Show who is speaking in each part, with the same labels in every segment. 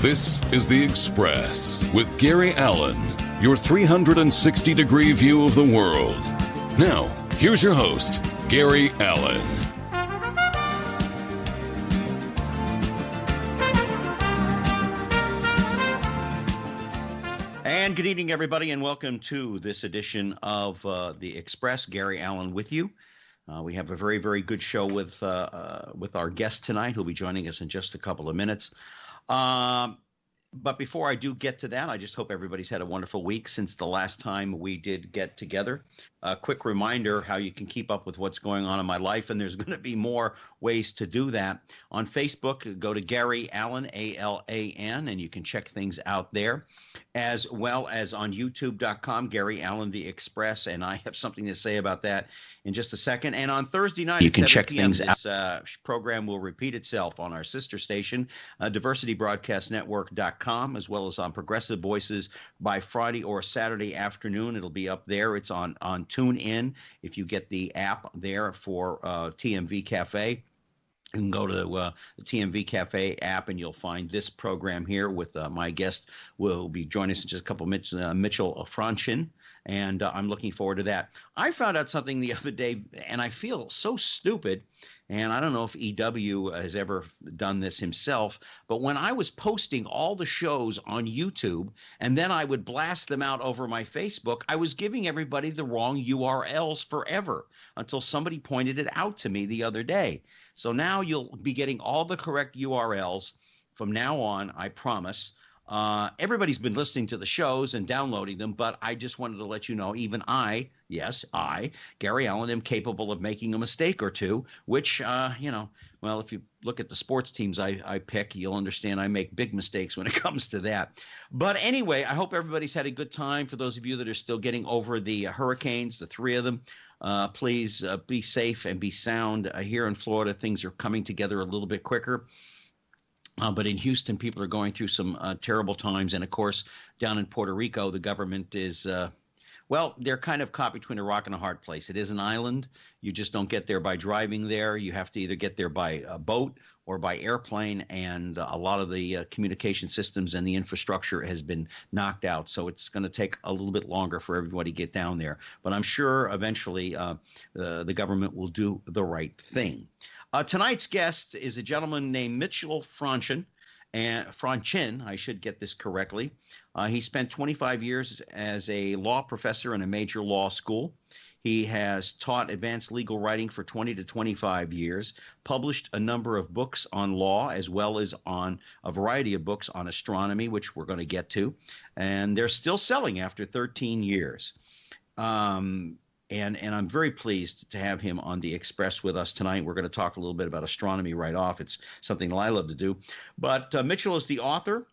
Speaker 1: This is The Express with Gary Allen, your 360-degree view of the world. Now, here's your host, Gary Allen.
Speaker 2: And good evening, everybody, and welcome to this edition of The Express. Gary Allen with you. We have a very, very good show with our guest tonight, who'll be joining us in just a couple of minutes. But before I do get to that, I just hope everybody's had a wonderful week since the last time we did get together. A quick reminder how you can keep up with what's going on in my life, and there's going to be more ways to do that. On Facebook, go to Gary Allen, A-L-A-N, and you can check things out there, as well as on YouTube.com, Gary Allen, The Express, and I have something to say about that in just a second. And on Thursday night, you can check things out. This program will repeat itself on our sister station, diversitybroadcastnetwork.com, as well as on Progressive Voices by Friday or Saturday afternoon. It'll be up there. It's on TuneIn. If you get the app there for TMV Cafe, you can go to the TMV Cafe app and you'll find this program here with my guest will be joining us in just a couple of minutes, Mitchell Fronchen, and I'm looking forward to that. I found out something the other day, and I feel so stupid, and I don't know if EW has ever done this himself, but when I was posting all the shows on YouTube and then I would blast them out over my Facebook, I was giving everybody the wrong URLs forever until somebody pointed it out to me the other day. So now you'll be getting all the correct URLs from now on, I promise. Everybody's been listening to the shows and downloading them, but I just wanted to let you know, even I, Gary Allen, am capable of making a mistake or two, which, well, if you look at the sports teams I pick, you'll understand I make big mistakes when it comes to that. But anyway, I hope everybody's had a good time. For those of you that are still getting over the hurricanes, the three of them, please be safe and be sound. Here in Florida, things are coming together a little bit quicker. But in Houston, people are going through some terrible times. And, of course, down in Puerto Rico, the government is, they're kind of caught between a rock and a hard place. It is an island. You just don't get there by driving there. You have to either get there by boat or by airplane. And a lot of the communication systems and the infrastructure has been knocked out. So it's going to take a little bit longer for everybody to get down there. But I'm sure eventually the government will do the right thing. Tonight's guest is a gentleman named Mitchell Fronchen, I should get this correctly. He spent 25 years as a law professor in a major law school. He has taught advanced legal writing for 20 to 25 years, published a number of books on law, as well as on a variety of books on astronomy, which we're going to get to. And they're still selling after 13 years. And I'm very pleased to have him on The Express with us tonight. We're going to talk a little bit about astronomy right off. It's something that I love to do. But Mitchell is the author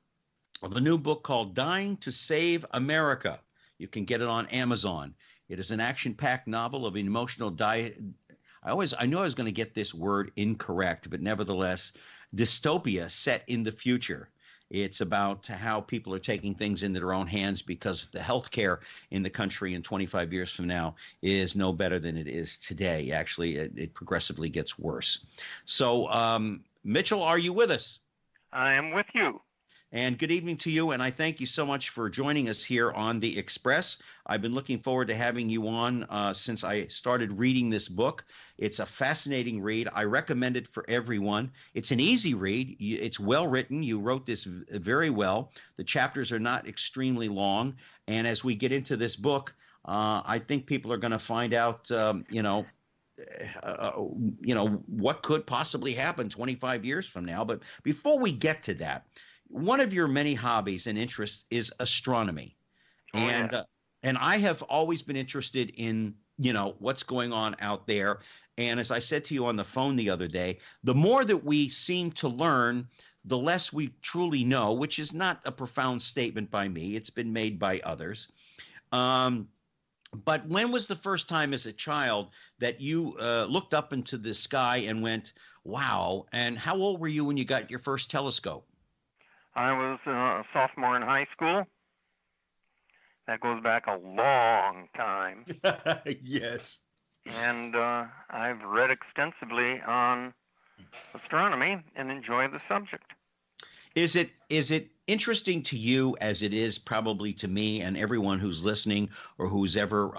Speaker 2: of a new book called Dying to Save America. You can get it on Amazon. It is an action-packed novel of emotional I knew I was going to get this word incorrect, but nevertheless, dystopia set in the future. It's about how people are taking things into their own hands because the healthcare in the country in 25 years from now is no better than it is today. Actually, it progressively gets worse. So, Mitchell, are you with us?
Speaker 3: I am with you.
Speaker 2: And good evening to you, and I thank you so much for joining us here on The Express. I've been looking forward to having you on since I started reading this book. It's a fascinating read. I recommend it for everyone. It's an easy read. It's well written. You wrote this very well. The chapters are not extremely long. And as we get into this book, I think people are going to find out, what could possibly happen 25 years from now. But before we get to that, one of your many hobbies and interests is astronomy. And I have always been interested in, what's going on out there. And as I said to you on the phone the other day, the more that we seem to learn, the less we truly know, which is not a profound statement by me. It's been made by others. But when was the first time as a child that you looked up into the sky and went, wow? And how old were you when you got your first telescope?
Speaker 3: I was a sophomore in high school. That goes back a long time.
Speaker 2: Yes.
Speaker 3: And I've read extensively on astronomy and enjoy the subject.
Speaker 2: Is it interesting to you as it is probably to me and everyone who's listening or who's ever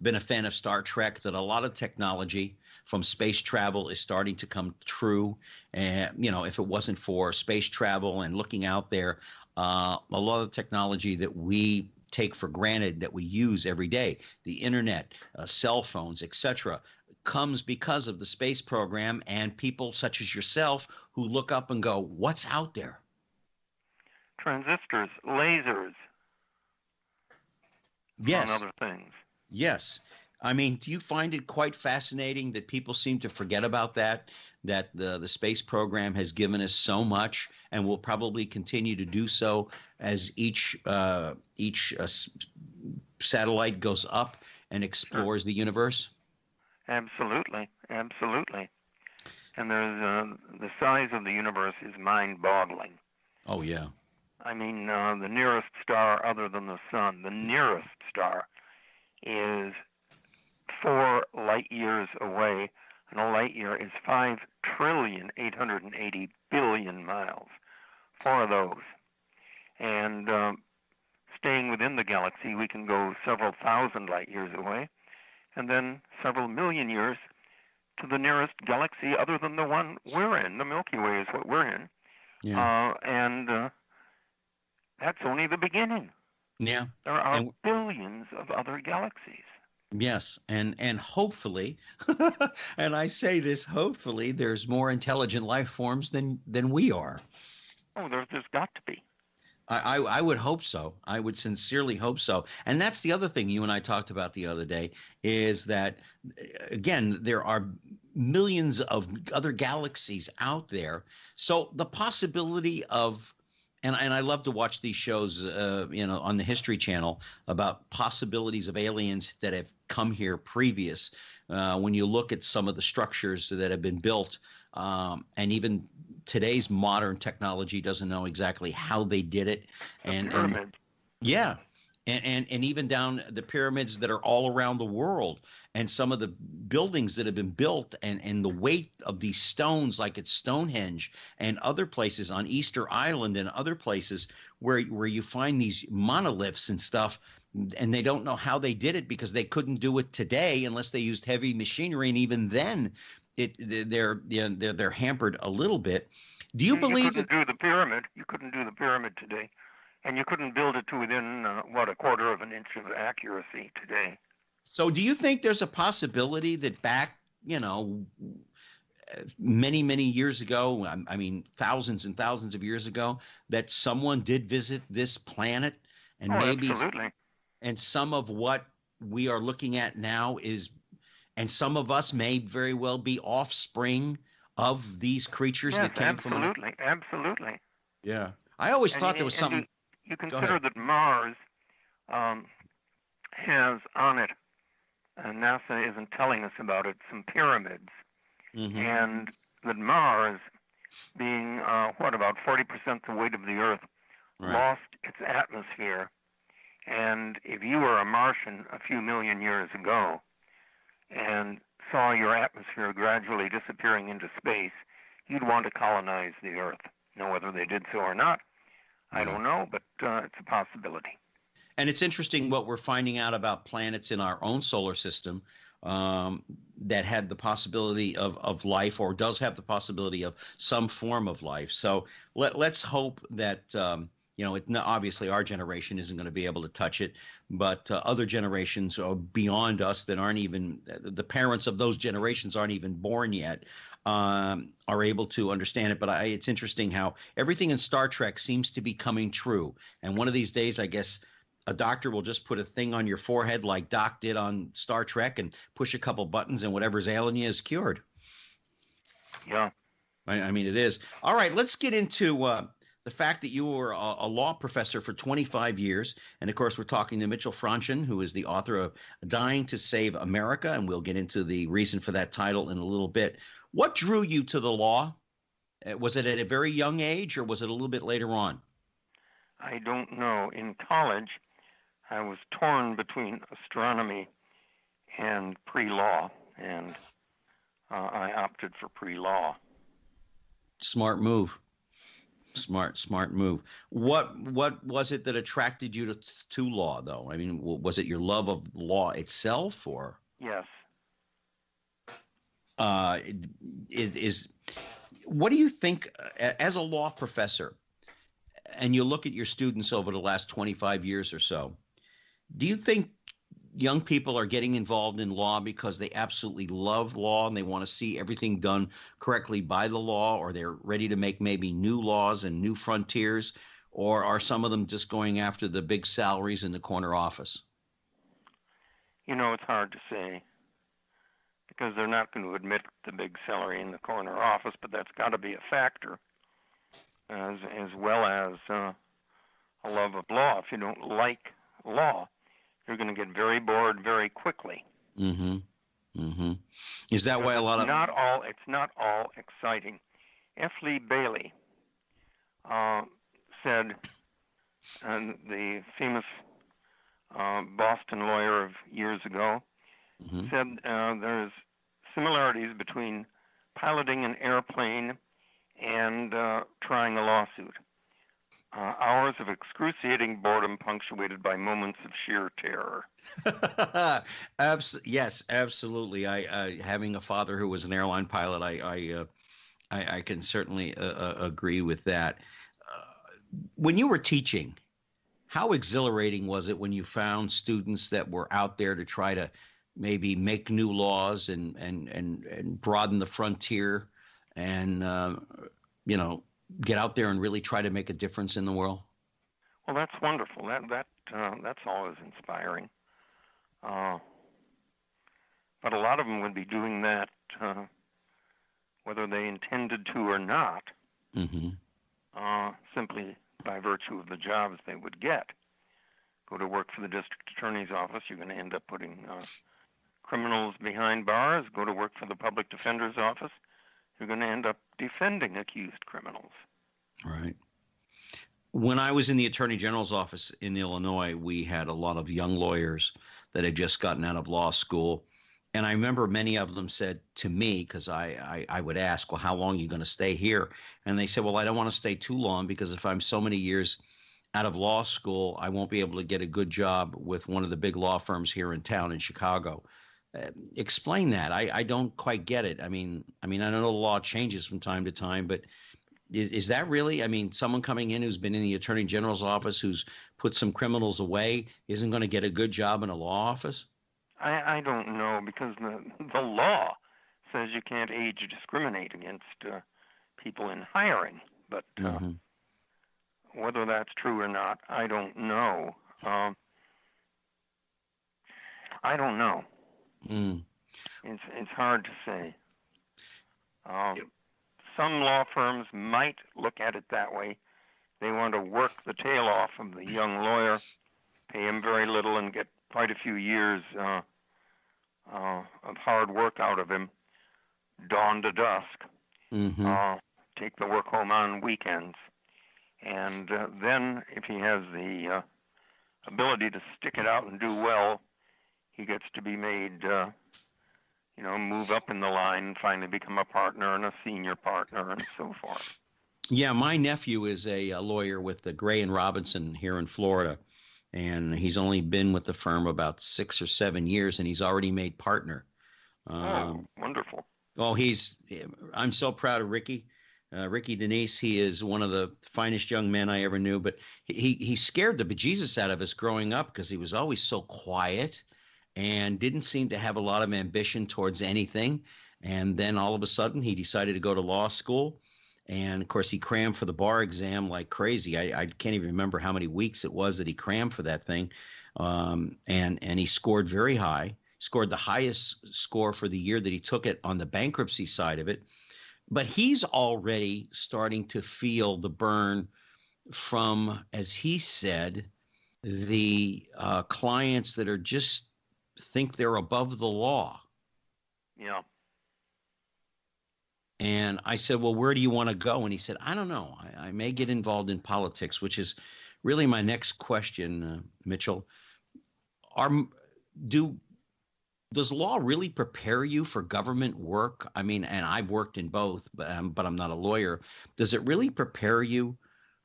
Speaker 2: been a fan of Star Trek that a lot of technology from space travel is starting to come true? And if it wasn't for space travel and looking out there, a lot of technology that we take for granted that we use every day, the internet, cell phones, etc., comes because of the space program and people such as yourself who look up and go, what's out there?
Speaker 3: Transistors, lasers, among
Speaker 2: Yes.
Speaker 3: other things.
Speaker 2: Yes. I mean, do you find it quite fascinating that people seem to forget about that the space program has given us so much and will probably continue to do so as each satellite goes up and explores the universe?
Speaker 3: Absolutely, absolutely. And there's the size of the universe is mind-boggling.
Speaker 2: Oh, yeah.
Speaker 3: I mean, the nearest star other than the sun, the nearest star, is 4 light years away, and a light year is 5,880,000,000,000 miles. 4 of those. And staying within the galaxy, we can go several thousand light years away, and then several million years to the nearest galaxy other than the one we're in. The Milky Way is what we're in.
Speaker 2: Yeah.
Speaker 3: And that's only the beginning.
Speaker 2: Yeah.
Speaker 3: There are
Speaker 2: And
Speaker 3: billions of other galaxies.
Speaker 2: yes, and hopefully, and I say this, hopefully, there's more intelligent life forms than we are.
Speaker 3: Oh, there's got to be.
Speaker 2: I would hope so. I would sincerely hope so. And that's the other thing you and I talked about the other day is that, again, there are millions of other galaxies out there. So the possibility of, and I love to watch these shows, on the History Channel about possibilities of aliens that have come here previous. When you look at some of the structures that have been built, and even today's modern technology doesn't know exactly how they did it. And yeah. And even down the pyramids that are all around the world and some of the buildings that have been built and the weight of these stones like at Stonehenge and other places on Easter Island and other places where you find these monoliths and stuff, and they don't know how they did it because they couldn't do it today unless they used heavy machinery, and even then they're hampered a little bit. Do you believe
Speaker 3: that you couldn't do the pyramid today, and you couldn't build it to within a quarter of an inch of accuracy today?
Speaker 2: So do you think there's a possibility that back, many years ago, I mean thousands and thousands of years ago, that someone did visit this planet, and maybe
Speaker 3: absolutely.
Speaker 2: And some of what we are looking at now is, and some of us may very well be offspring of these creatures that came from.
Speaker 3: Absolutely.
Speaker 2: Yeah, I always thought there was something.
Speaker 3: You consider that Mars has on it, and NASA isn't telling us about it, some pyramids, and that Mars, being about 40% the weight of the Earth, lost its atmosphere. And if you were a Martian a few million years ago and saw your atmosphere gradually disappearing into space, you'd want to colonize the Earth. Now, whether they did so or not, I don't know, but it's a possibility.
Speaker 2: And it's interesting what we're finding out about planets in our own solar system that had the possibility of life, or does have the possibility of some form of life. So let's hope that obviously our generation isn't going to be able to touch it, but other generations beyond us that aren't even, the parents of those generations aren't even born yet, are able to understand it. But it's interesting how everything in Star Trek seems to be coming true. And one of these days, I guess, a doctor will just put a thing on your forehead like Doc did on Star Trek and push a couple buttons, and whatever's ailing you is cured.
Speaker 3: Yeah.
Speaker 2: I mean, it is. All right, let's get into the fact that you were a law professor for 25 years. And of course, we're talking to Mitchell Fronchen, who is the author of Dying to Save America. And we'll get into the reason for that title in a little bit. What drew you to the law? Was it at a very young age, or was it a little bit later on?
Speaker 3: I don't know. In college, I was torn between astronomy and pre-law, and I opted for pre-law.
Speaker 2: Smart move. Smart move. What was it that attracted you to law, though? I mean, was it your love of law itself, or
Speaker 3: Yes.
Speaker 2: is what do you think as a law professor, and you look at your students over the last 25 years or so? Do you think young people are getting involved in law because they absolutely love law and they want to see everything done correctly by the law, or they're ready to make maybe new laws and new frontiers, or are some of them just going after the big salaries in the corner office?
Speaker 3: It's hard to say because they're not going to admit the big salary in the corner office, but that's got to be a factor as well as a love of law. If you don't like law, you're going to get very bored very quickly.
Speaker 2: Mm-hmm. Mm-hmm. Is that why a lot of
Speaker 3: it's not all exciting. F. Lee Bailey said, and the famous Boston lawyer of years ago, said there's similarities between piloting an airplane and trying a lawsuit. Hours of excruciating boredom punctuated by moments of sheer terror.
Speaker 2: Yes, absolutely. I having a father who was an airline pilot, I can certainly agree with that. When you were teaching, how exhilarating was it when you found students that were out there to try to maybe make new laws and broaden the frontier and get out there and really try to make a difference in the world?
Speaker 3: Well, that's wonderful. That's always inspiring. But a lot of them would be doing that whether they intended to or not, simply by virtue of the jobs they would get. Go to work for the district attorney's office, you're going to end up putting criminals behind bars. Go to work for the public defender's office, you're going to end up defending accused criminals.
Speaker 2: Right. When I was in the Attorney General's office in Illinois, we had a lot of young lawyers that had just gotten out of law school. And I remember many of them said to me, because I would ask, well, how long are you going to stay here? And they said, well, I don't want to stay too long because if I'm so many years out of law school, I won't be able to get a good job with one of the big law firms here in town in Chicago. Explain that. I don't quite get it. I mean, I know the law changes from time to time, but is that really, someone coming in who's been in the Attorney General's office, who's put some criminals away, isn't going to get a good job in a law office?
Speaker 3: I don't know, because the law says you can't age discriminate against people in hiring, but whether that's true or not, I don't know. I don't know. It's hard to say. Some law firms might look at it that way. They want to work the tail off of the young lawyer, pay him very little, and get quite a few years of hard work out of him, dawn to dusk. Take the work home on weekends. And then if he has the ability to stick it out and do well, he gets to be made, move up in the line and finally become a partner and a senior partner and so forth.
Speaker 2: Yeah, my nephew is a lawyer with the Gray and Robinson here in Florida, and he's only been with the firm about 6 or 7 years, and he's already made partner.
Speaker 3: Wonderful.
Speaker 2: Well, I'm so proud of Ricky. Ricky Denise, he is one of the finest young men I ever knew, but he scared the bejesus out of us growing up because he was always so quiet and didn't seem to have a lot of ambition towards anything. And then all of a sudden he decided to go to law school. And of course he crammed for the bar exam like crazy. I can't even remember how many weeks it was that he crammed for that thing. And he scored very high, scored the highest score for the year that he took it on the bankruptcy side of it. But he's already starting to feel the burn from, as he said, the clients that are just think they're above the law.
Speaker 3: Yeah.
Speaker 2: And I said, well, where do you want to go? And he said, I don't know. I may get involved in politics, which is really my next question, Mitchell. Does law really prepare you for government work? And I've worked in both, but I'm not a lawyer. Does it really prepare you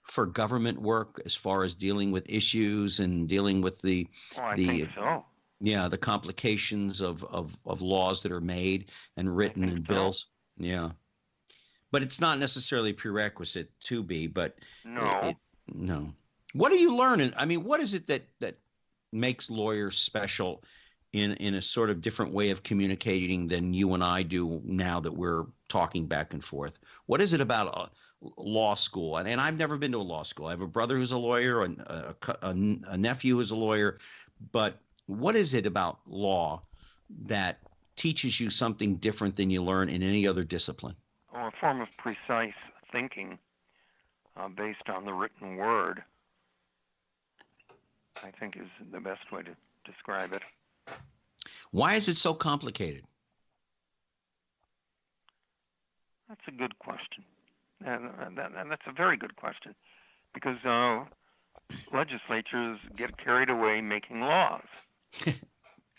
Speaker 2: for government work as far as dealing with issues and dealing with the
Speaker 3: I think so.
Speaker 2: Yeah, the complications of laws that are made and written in bills. Yeah. But it's not necessarily a prerequisite to be, but
Speaker 3: no.
Speaker 2: No. What do you learn? I mean, what is it that makes lawyers special in a sort of different way of communicating than you and I do now that we're talking back and forth? What is it about law school? And I've never been to a law school. I have a brother who's a lawyer, and a nephew who's a lawyer. But what is it about law that teaches you something different than you learn in any other discipline?
Speaker 3: A form of precise thinking based on the written word, I think, is the best way to describe it.
Speaker 2: Why is it so complicated?
Speaker 3: That's a good question. And that's a very good question, because legislatures get carried away making laws,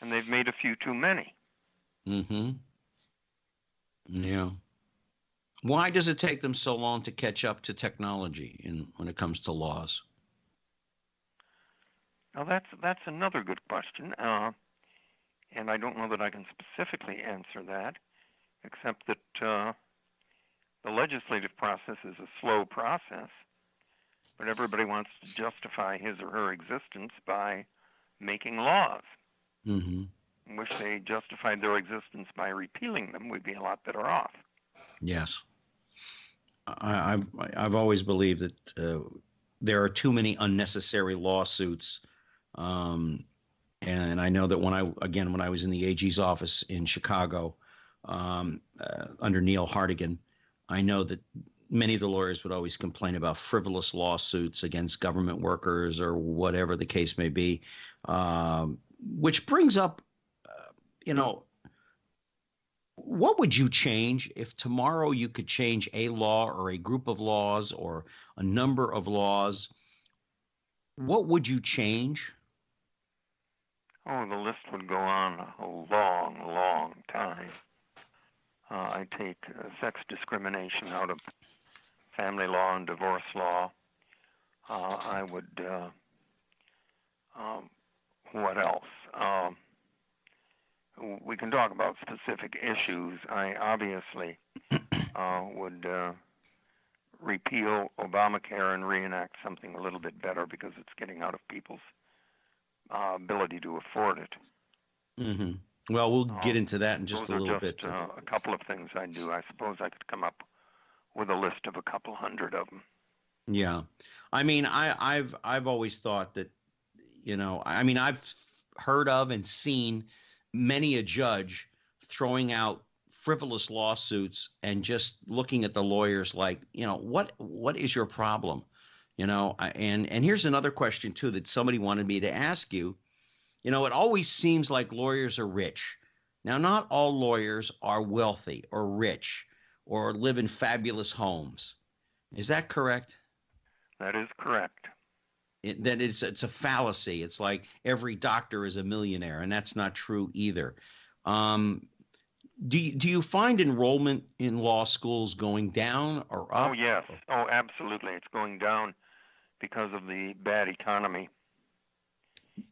Speaker 3: and they've made a few too many.
Speaker 2: Mm-hmm. Yeah. Why does it take them so long to catch up to technology when it comes to laws?
Speaker 3: Now that's another good question, and I don't know that I can specifically answer that, except that the legislative process is a slow process, but everybody wants to justify his or her existence by making laws.
Speaker 2: Mm-hmm.
Speaker 3: I wish they justified their existence by repealing them. We'd be a lot better off.
Speaker 2: Yes. I've always believed that there are too many unnecessary lawsuits. And I know that when I was in the AG's office in Chicago under Neil Hartigan, I know that many of the lawyers would always complain about frivolous lawsuits against government workers or whatever the case may be, which brings up, what would you change if tomorrow you could change a law or a group of laws or a number of laws? What would you change?
Speaker 3: Oh, the list would go on a long, long time. I take sex discrimination out of family law and divorce law. I would, what else? We can talk about specific issues. I obviously would repeal Obamacare and reenact something a little bit better, because it's getting out of people's ability to afford it.
Speaker 2: Mm-hmm. Well, we'll get into that in just a little bit.
Speaker 3: Those are just a couple of things I do. I suppose I could come up with a list of a couple hundred of them.
Speaker 2: Yeah. I mean, I've always thought that, I've heard of and seen many a judge throwing out frivolous lawsuits and just looking at the lawyers like, what is your problem? And here's another question too that somebody wanted me to ask you. It always seems like lawyers are rich. Now, not all lawyers are wealthy or rich or live in fabulous homes. Is that correct?
Speaker 3: That is correct.
Speaker 2: It's a fallacy. It's like every doctor is a millionaire, and that's not true either. Do you find enrollment in law schools going down or up?
Speaker 3: Oh, yes. Oh, absolutely. It's going down because of the bad economy.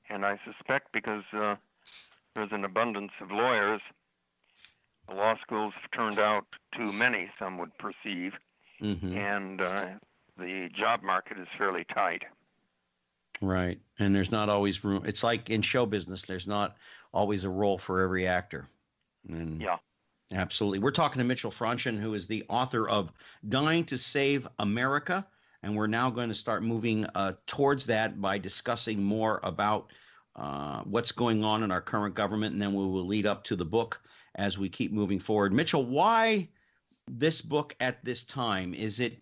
Speaker 3: And I suspect because there's an abundance of lawyers, the law schools have turned out too many, some would perceive,
Speaker 2: mm-hmm.
Speaker 3: and the job market is fairly tight.
Speaker 2: Right. And there's not always room. It's like in show business, there's not always a role for every actor. And
Speaker 3: yeah.
Speaker 2: Absolutely. We're talking to Mitchell Fronchen, who is the author of Dying to Save America. And we're now going to start moving towards that by discussing more about what's going on in our current government. And then we will lead up to the book as we keep moving forward. Mitchell, why this book at this time? Is it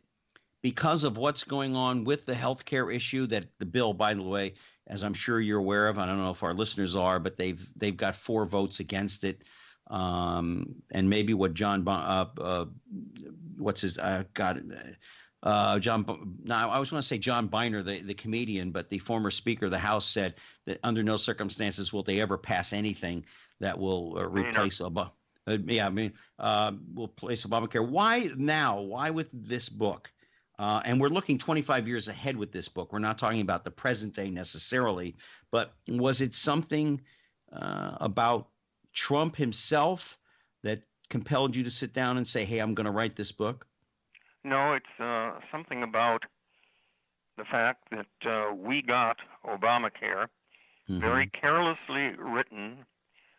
Speaker 2: because of what's going on with the healthcare issue that the bill, by the way, as I'm sure you're aware of, I don't know if our listeners are, but they've got 4 votes against it. And maybe what John, what's his, John, now I was going to say John Boehner, the comedian, but the former Speaker of the House said that under no circumstances will they ever pass anything that will replace Obama. Will replace Obamacare. Why now? Why with this book? And we're looking 25 years ahead with this book. We're not talking about the present day necessarily, but was it something about Trump himself that compelled you to sit down and say, hey, I'm going to write this book?
Speaker 3: No, it's something about the fact that we got Obamacare very carelessly written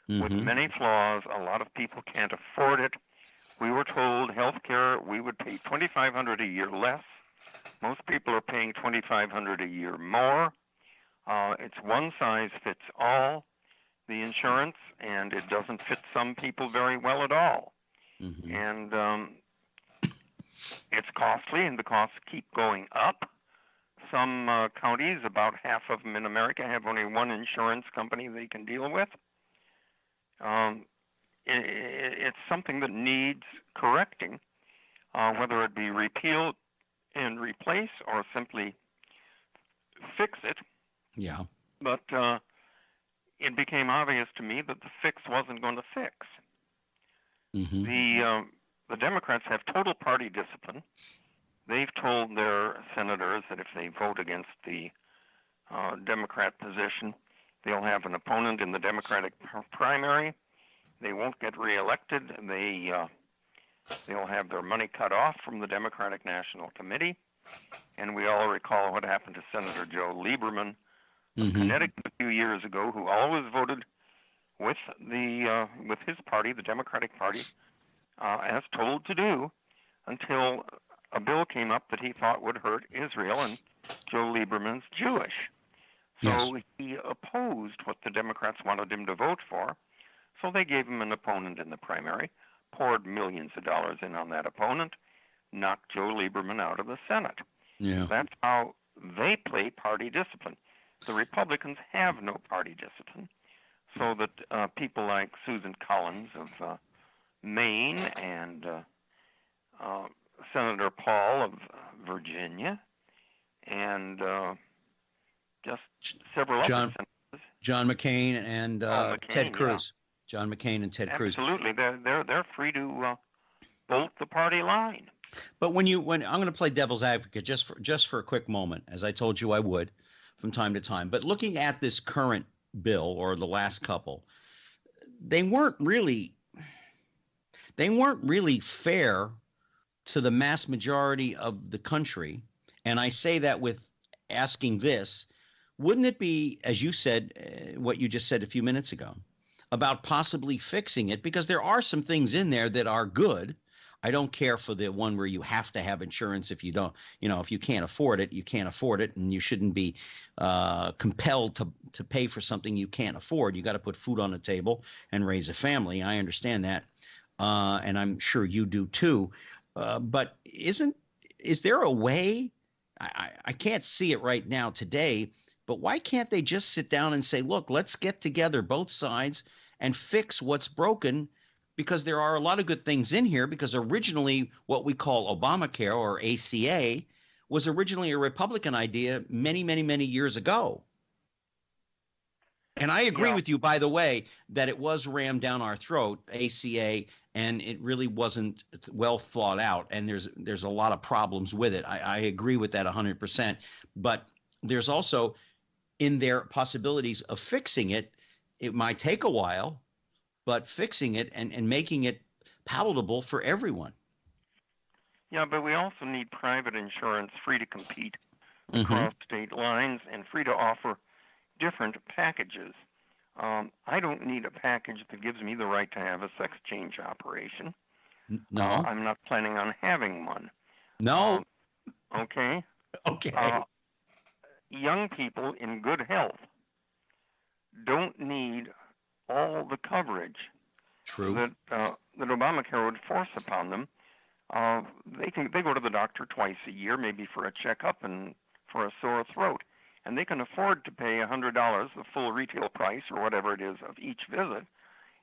Speaker 3: with many flaws. A lot of people can't afford it. We were told health care, we would pay $2,500 a year less. Most people are paying $2,500 a year more. It's one size fits all, the insurance, and it doesn't fit some people very well at all. And it's costly, and the costs keep going up. Some counties, about half of them in America, have only one insurance company they can deal with. It's something that needs correcting, whether it be repealed and replace or simply fix it.
Speaker 2: Yeah.
Speaker 3: But it became obvious to me that the fix wasn't going to fix. The Democrats have total party discipline. They've told their senators that if they vote against the Democrat position, they'll have an opponent in the Democratic primary. They won't get reelected. They'll have their money cut off from the Democratic National Committee. And we all recall what happened to Senator Joe Lieberman of Connecticut a few years ago, who always voted with his party, the Democratic Party, as told to do, until a bill came up that he thought would hurt Israel, and Joe Lieberman's Jewish. So he opposed what the Democrats wanted him to vote for. So they gave him an opponent in the primary, poured millions of dollars in on that opponent, knocked Joe Lieberman out of the Senate.
Speaker 2: Yeah.
Speaker 3: That's how they play party discipline. The Republicans have no party discipline, so that people like Susan Collins of Maine and Senator Paul of Virginia and just several other senators.
Speaker 2: John McCain and Ted Cruz.
Speaker 3: Yeah.
Speaker 2: John McCain and Ted Cruz.
Speaker 3: Absolutely, they're free to bolt the party line.
Speaker 2: But when I'm going to play devil's advocate just for a quick moment, as I told you I would, from time to time. But looking at this current bill or the last couple, they weren't really fair to the mass majority of the country. And I say that with asking this: wouldn't it be, as you said, what you just said a few minutes ago, about possibly fixing it? Because there are some things in there that are good. I don't care for the one where you have to have insurance. If you don't, if you can't afford it, you can't afford it, and you shouldn't be compelled to pay for something you can't afford. You got to put food on the table and raise a family. I understand that, and I'm sure you do too. But is there a way? I can't see it right now today, but why can't they just sit down and say, look, let's get together, both sides, and fix what's broken? Because there are a lot of good things in here, because originally what we call Obamacare or ACA was originally a Republican idea many, many, many years ago. And I agree with you, by the way, that it was rammed down our throat, ACA, and it really wasn't well thought out. And there's a lot of problems with it. I agree with that 100%. But there's also in there possibilities of fixing it. It might take a while, but fixing it and making it palatable for everyone.
Speaker 3: Yeah, but we also need private insurance free to compete across state lines and free to offer different packages. I don't need a package that gives me the right to have a sex change operation.
Speaker 2: No.
Speaker 3: I'm not planning on having one.
Speaker 2: No.
Speaker 3: Okay.
Speaker 2: Okay.
Speaker 3: Young people in good health don't need all the coverage
Speaker 2: True.
Speaker 3: that Obamacare would force upon them. They go to the doctor twice a year, maybe for a checkup and for a sore throat, and they can afford to pay $100, the full retail price or whatever it is of each visit,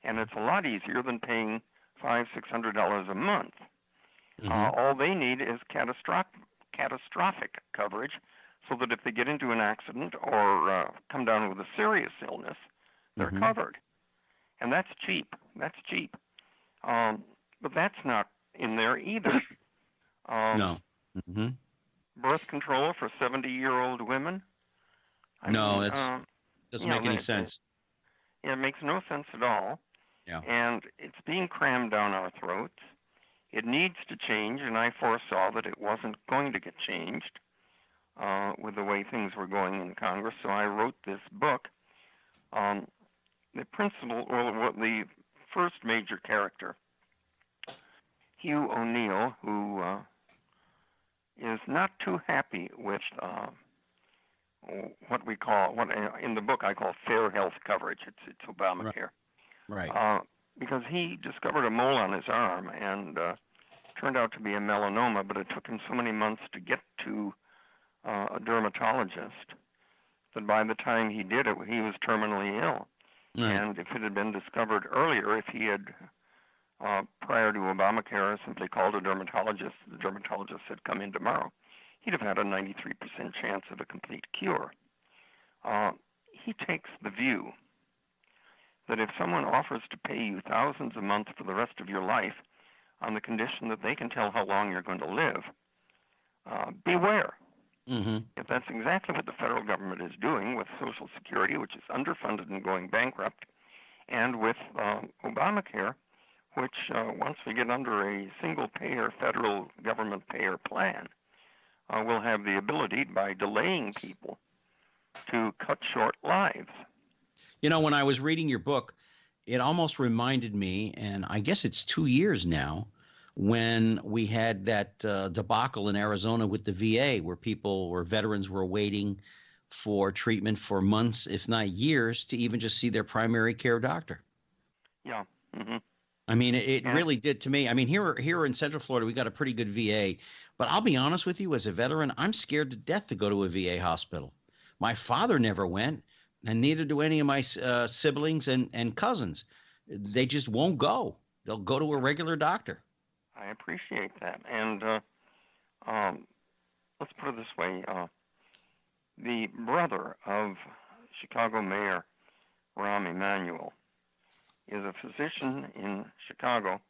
Speaker 3: and it's a lot easier than paying $500-600 a month. All they need is catastrophic coverage, so that if they get into an accident or come down with a serious illness, they're covered. And that's cheap. But that's not in there either.
Speaker 2: No.
Speaker 3: birth control for 70-year-old women.
Speaker 2: No, it doesn't make any sense.
Speaker 3: It makes no sense at all.
Speaker 2: Yeah.
Speaker 3: And it's being crammed down our throats. It needs to change, and I foresaw that it wasn't going to get changed with the way things were going in Congress. So I wrote this book. The first major character, Hugh O'Neill, who is not too happy with what in the book I call fair health coverage. It's Obamacare.
Speaker 2: Right.
Speaker 3: Because he discovered a mole on his arm and turned out to be a melanoma, but it took him so many months to get to a dermatologist that by the time he did it, he was terminally ill.
Speaker 2: Right.
Speaker 3: And if it had been discovered earlier, if he had, prior to Obamacare, simply called a dermatologist, the dermatologist said, come in tomorrow, he'd have had a 93% chance of a complete cure. He takes the view that if someone offers to pay you thousands a month for the rest of your life on the condition that they can tell how long you're going to live, beware.
Speaker 2: Mm-hmm.
Speaker 3: If that's exactly what the federal government is doing with Social Security, which is underfunded and going bankrupt, and with Obamacare, which once we get under a single-payer federal government payer plan, we'll have the ability, by delaying people, to cut short lives.
Speaker 2: You know, when I was reading your book, it almost reminded me, and I guess it's 2 years now, when we had that debacle in Arizona with the VA, where veterans were waiting for treatment for months, if not years, to even just see their primary care doctor.
Speaker 3: Yeah. Mm-hmm.
Speaker 2: I mean, it really did to me. I mean, here in Central Florida, we got a pretty good VA, but I'll be honest with you, as a veteran, I'm scared to death to go to a VA hospital. My father never went, and neither do any of my siblings and cousins. They just won't go. They'll go to a regular doctor.
Speaker 3: I appreciate that. And let's put it this way. The brother of Chicago Mayor Rahm Emanuel is a physician in Chicago,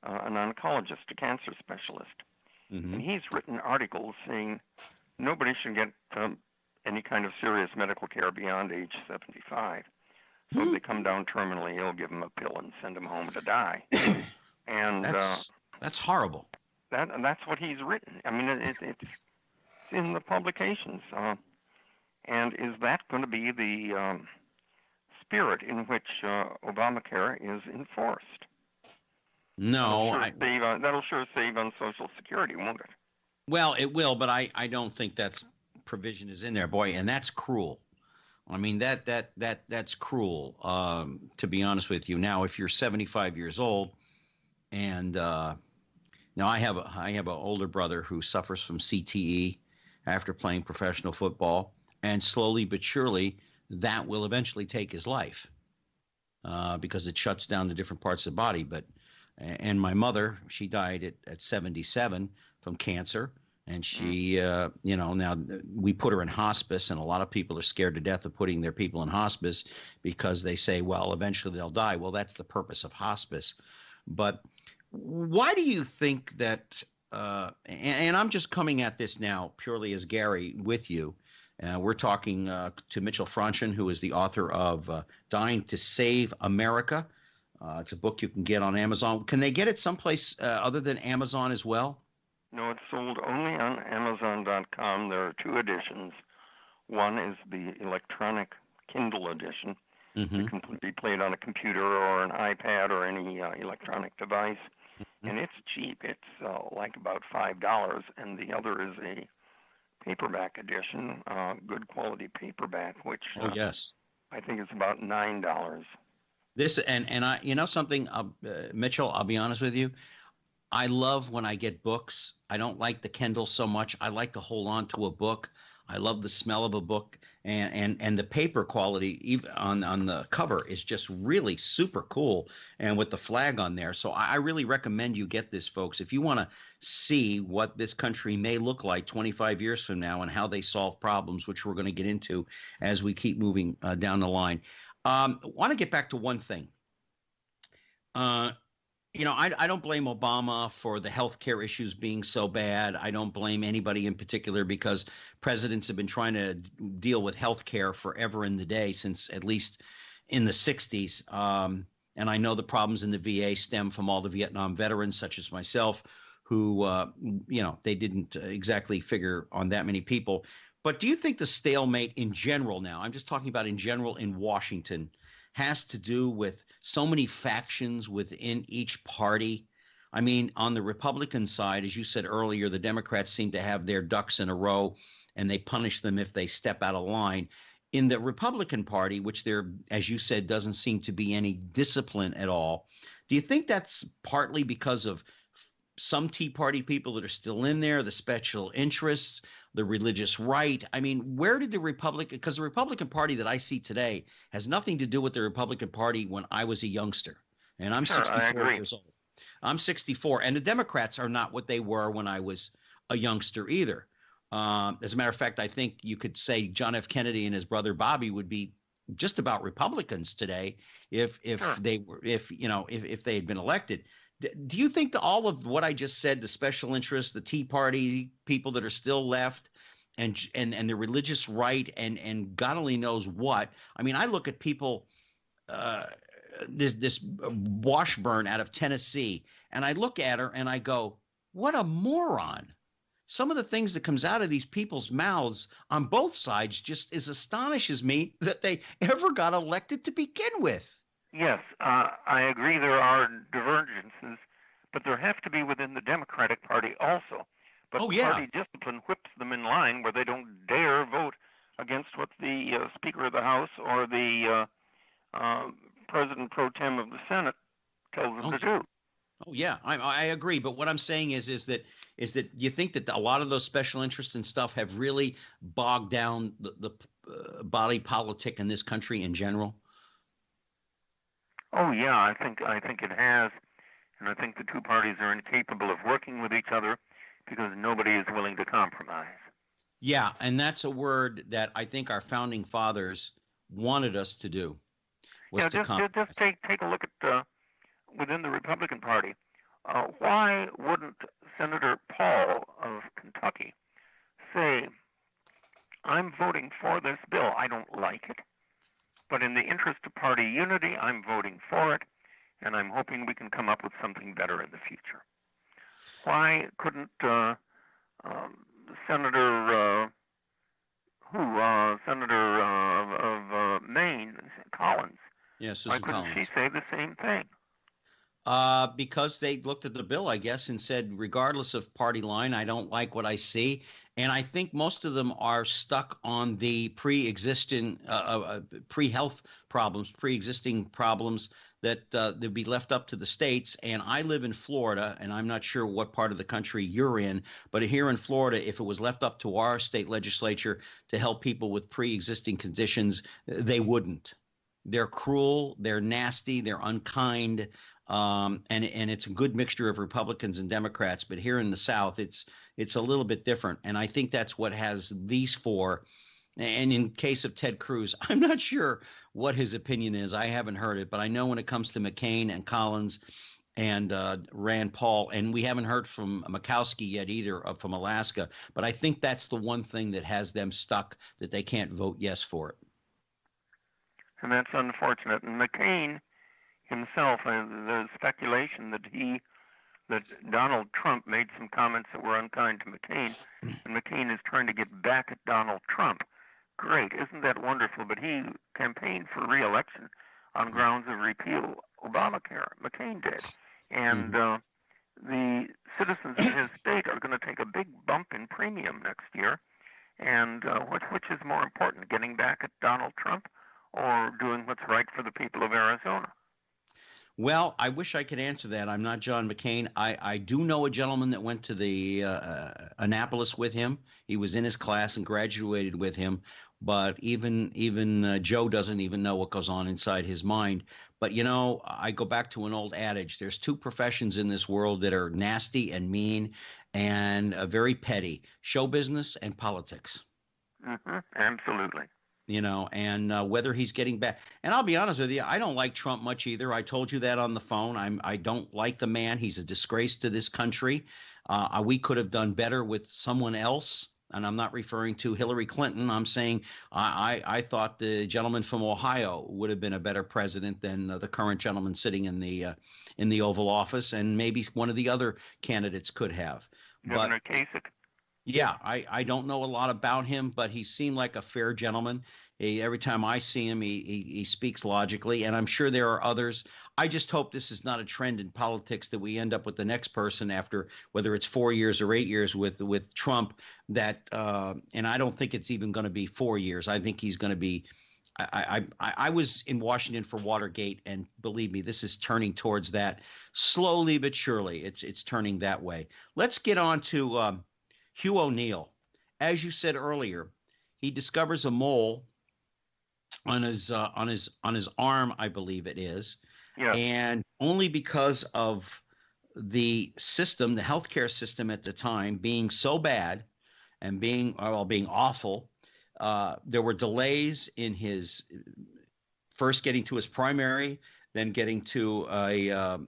Speaker 3: an oncologist, a cancer specialist.
Speaker 2: Mm-hmm.
Speaker 3: And he's written articles saying nobody should get any kind of serious medical care beyond age 75. So if they come down terminally ill, give them a pill and send them home to die. And
Speaker 2: that's horrible.
Speaker 3: That's what he's written. I mean, it's in the publications. And is that going to be the spirit in which Obamacare is enforced?
Speaker 2: No.
Speaker 3: That'll sure save on Social Security, won't it?
Speaker 2: Well, it will, but I don't think that's provision is in there, boy, and that's cruel. I mean, that's cruel, to be honest with you. Now, if you're 75 years old, and now I have an older brother who suffers from CTE after playing professional football, and slowly but surely that will eventually take his life because it shuts down the different parts of the body. And my mother, she died at 77 from cancer. And she, now we put her in hospice, and a lot of people are scared to death of putting their people in hospice because they say, well, eventually they'll die. Well, that's the purpose of hospice. But why do you think that, and I'm just coming at this now purely as Gary with you. We're talking to Mitchell Fronchen, who is the author of Dying to Save America. It's a book you can get on Amazon. Can they get it someplace other than Amazon as well?
Speaker 3: No, it's sold only on Amazon.com. There are two editions. One is the electronic Kindle edition.
Speaker 2: Mm-hmm.
Speaker 3: It can be played on a computer or an iPad or any electronic device. Mm-hmm. And it's cheap. It's like about $5. And the other is a paperback edition, good quality paperback, which
Speaker 2: yes,
Speaker 3: I think is about $9.
Speaker 2: This and I, something, Mitchell, I'll be honest with you. I love when I get books. I don't like the Kindle so much. I like to hold on to a book. I love the smell of a book, and the paper quality even on the cover is just really super cool, and with the flag on there. So I really recommend you get this, folks. If you want to see what this country may look like 25 years from now and how they solve problems, which we're going to get into as we keep moving down the line. I want to get back to one thing. I don't blame Obama for the healthcare issues being so bad. I don't blame anybody in particular because presidents have been trying to deal with healthcare forever in the day since at least in the 60s. And I know the problems in the VA stem from all the Vietnam veterans, such as myself, who, they didn't exactly figure on that many people. But do you think the stalemate in general now, I'm just talking about in general in Washington, has to do with so many factions within each party? I mean, on the Republican side, as you said earlier, the Democrats seem to have their ducks in a row and they punish them if they step out of line. In the Republican Party, which there, as you said, doesn't seem to be any discipline at all, do you think that's partly because of some Tea Party people that are still in there, the special interests, the religious right? I mean, where did because the Republican Party that I see today has nothing to do with the Republican Party when I was a youngster. And I'm
Speaker 3: Sure,
Speaker 2: 64 years old. I'm 64. And the Democrats are not what they were when I was a youngster either. As a matter of fact, I think you could say John F. Kennedy and his brother Bobby would be just about Republicans today if
Speaker 3: Sure.
Speaker 2: if they had been elected. Do you think that all of what I just said, the special interests, the Tea Party people that are still left, and the religious right, and God only knows what? I mean, I look at people, this Washburn out of Tennessee, and I look at her and I go, what a moron. Some of the things that comes out of these people's mouths on both sides just astonishes me that they ever got elected to begin with.
Speaker 3: Yes, I agree there are divergences, but there have to be within the Democratic Party also. But
Speaker 2: Oh, yeah.
Speaker 3: party discipline whips them in line where they don't dare vote against what the Speaker of the House or the President pro tem of the Senate tells them to do.
Speaker 2: Oh, yeah, I agree. But what I'm saying is that you think that a lot of those special interests and stuff have really bogged down the body politic in this country in general?
Speaker 3: Oh yeah, I think it has, and I think the two parties are incapable of working with each other because nobody is willing to compromise.
Speaker 2: Yeah, and that's a word that I think our founding fathers wanted us to do.
Speaker 3: Just take a look at within the Republican Party. Why wouldn't Senator Paul of Kentucky say, "I'm voting for this bill. I don't like it, but in the interest of party unity, I'm voting for it, and I'm hoping we can come up with something better in the future"? Why couldn't Senator of Maine, Collins?
Speaker 2: Yeah, Susan
Speaker 3: Why couldn't
Speaker 2: Collins.
Speaker 3: she say the same thing?
Speaker 2: Because they looked at the bill, I guess, and said, regardless of party line, I don't like what I see. And I think most of them are stuck on the pre-existing pre-health problems, pre-existing problems that they'd be left up to the states. And I live in Florida, and I'm not sure what part of the country you're in, but here in Florida, if it was left up to our state legislature to help people with pre-existing conditions, they wouldn't. They're cruel, they're nasty, they're unkind, and it's a good mixture of Republicans and Democrats. But here in the South, it's a little bit different, and I think that's what has these four. And in case of Ted Cruz, I'm not sure what his opinion is. I haven't heard it, but I know when it comes to McCain and Collins and Rand Paul, and we haven't heard from Murkowski yet either from Alaska. But I think that's the one thing that has them stuck, that they can't vote yes for it.
Speaker 3: And that's unfortunate. And McCain himself, there's speculation that Donald Trump made some comments that were unkind to McCain, and McCain is trying to get back at Donald Trump. Great, isn't that wonderful? But he campaigned for re-election on grounds of repeal Obamacare. McCain did. And the citizens of his state are going to take a big bump in premium next year. And which is more important, getting back at Donald Trump or doing what's right for the people of Arizona?
Speaker 2: Well, I wish I could answer that. I'm not John McCain. I do know a gentleman that went to the Annapolis with him. He was in his class and graduated with him. But even Joe doesn't even know what goes on inside his mind. But, I go back to an old adage. There's two professions in this world that are nasty and mean and very petty: show business and politics.
Speaker 3: Absolutely.
Speaker 2: and whether he's getting back. And I'll be honest with you, I don't like Trump much either. I told you that on the phone. I don't like the man. He's a disgrace to this country. We could have done better with someone else. And I'm not referring to Hillary Clinton. I'm saying I thought the gentleman from Ohio would have been a better president than the current gentleman sitting in the Oval Office, and maybe one of the other candidates could have.
Speaker 3: Governor Kasich.
Speaker 2: Yeah, I don't know a lot about him, but he seemed like a fair gentleman. Every time I see him, he speaks logically, and I'm sure there are others. I just hope this is not a trend in politics that we end up with the next person after, whether it's 4 years or 8 years with Trump, and I don't think it's even going to be 4 years. I think he's going to be I was in Washington for Watergate, and believe me, this is turning towards that slowly but surely. It's turning that way. Let's get on to Hugh O'Neill. As you said earlier, he discovers a mole on his arm, I believe it is.
Speaker 3: Yeah.
Speaker 2: And only because of the system, the healthcare system at the time being so bad and being awful, there were delays in his first getting to his primary, then getting to a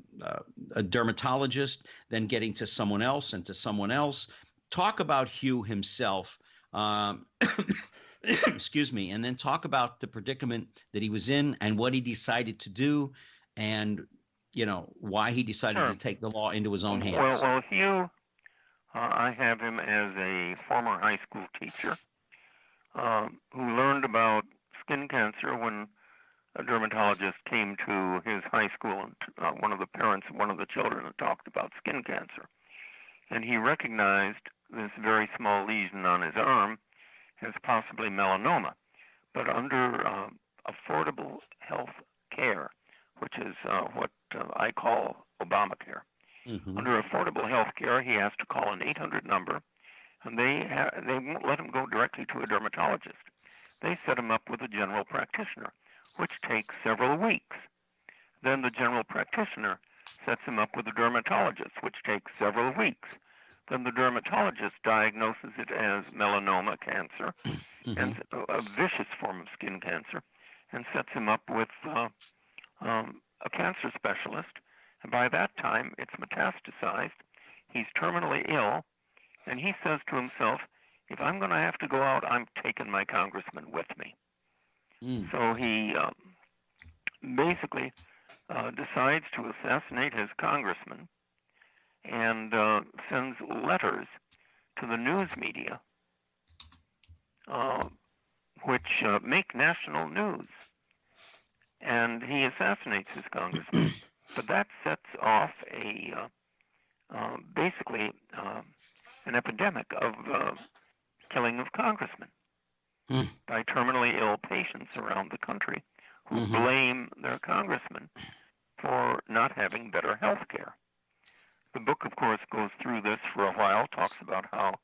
Speaker 2: dermatologist, then getting to someone else and to someone else. Talk about Hugh himself, excuse me, and then talk about the predicament that he was in and what he decided to do, and why he decided to take the law into his own hands.
Speaker 3: Well, Hugh, I have him as a former high school teacher who learned about skin cancer when a dermatologist came to his high school, and one of the parents of one of the children had talked about skin cancer. And he recognized this very small lesion on his arm as possibly melanoma. But under affordable health care, which is what I call Obamacare, under affordable health care, he has to call an 800 number, and they won't let him go directly to a dermatologist. They set him up with a general practitioner, which takes several weeks. Then the general practitioner sets him up with a dermatologist, which takes several weeks. Then the dermatologist diagnoses it as melanoma cancer, and a vicious form of skin cancer, and sets him up with a cancer specialist. And by that time, it's metastasized. He's terminally ill, and he says to himself, if I'm going to have to go out, I'm taking my congressman with me. So he basically decides to assassinate his congressman and sends letters to the news media, which make national news. And he assassinates his congressman. But that sets off basically an epidemic of killing of congressmen by terminally ill patients around the country who blame their congressmen for not having better health care. The book, of course, goes through this for a while, talks about how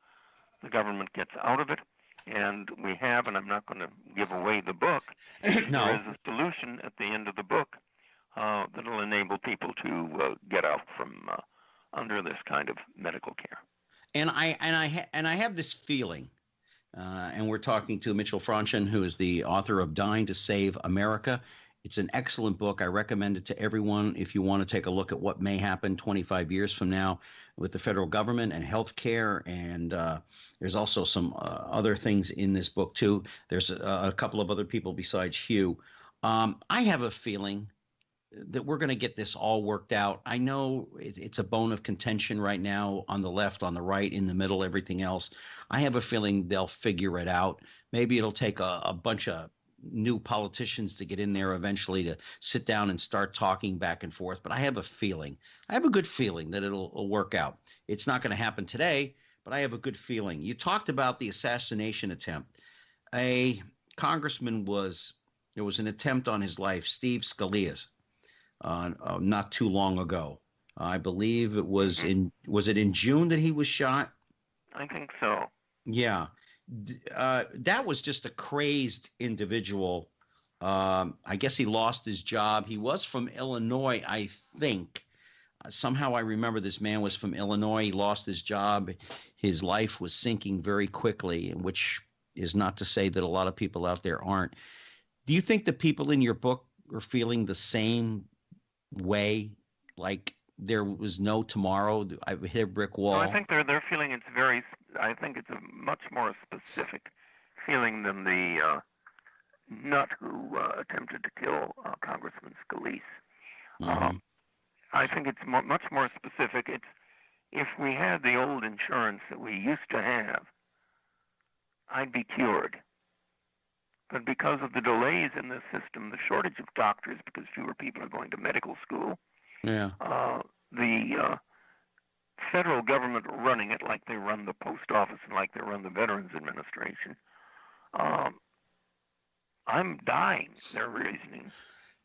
Speaker 3: the government gets out of it, and we have, and I'm not going to give away the book,
Speaker 2: No.
Speaker 3: There is a solution at the end of the book that will enable people to get out from under this kind of medical care.
Speaker 2: And I have this feeling, and we're talking to Mitchell Fronchen, who is the author of Dying to Save America. It's an excellent book. I recommend it to everyone if you want to take a look at what may happen 25 years from now with the federal government and health care. And there's also some other things in this book, too. There's a couple of other people besides Hugh. I have a feeling that we're going to get this all worked out. I know it's a bone of contention right now on the left, on the right, in the middle, everything else. I have a feeling they'll figure it out. Maybe it'll take a bunch of new politicians to get in there eventually to sit down and start talking back and forth. But I have a good feeling that it'll work out. It's not going to happen today, but I have a good feeling. You talked about the assassination attempt. A congressman there was an attempt on his life, Steve Scalia's, not too long ago. I believe it was it in June that he was shot?
Speaker 3: I think so.
Speaker 2: Yeah. That was just a crazed individual. I guess he lost his job. He was from Illinois, I think. Somehow I remember this man was from Illinois. He lost his job. His life was sinking very quickly, which is not to say that a lot of people out there aren't. Do you think the people in your book are feeling the same way, like there was no tomorrow? I've hit a brick wall.
Speaker 3: No, I think they're feeling it's very. I think it's a much more specific feeling than the nut who attempted to kill Congressman Scalise.
Speaker 2: Mm-hmm.
Speaker 3: I think it's much more specific. It's if we had the old insurance that we used to have, I'd be cured. But because of the delays in this system, the shortage of doctors, because fewer people are going to medical school, the federal government running it like they run the post office and like they run the Veterans Administration, I'm dying, their reasoning.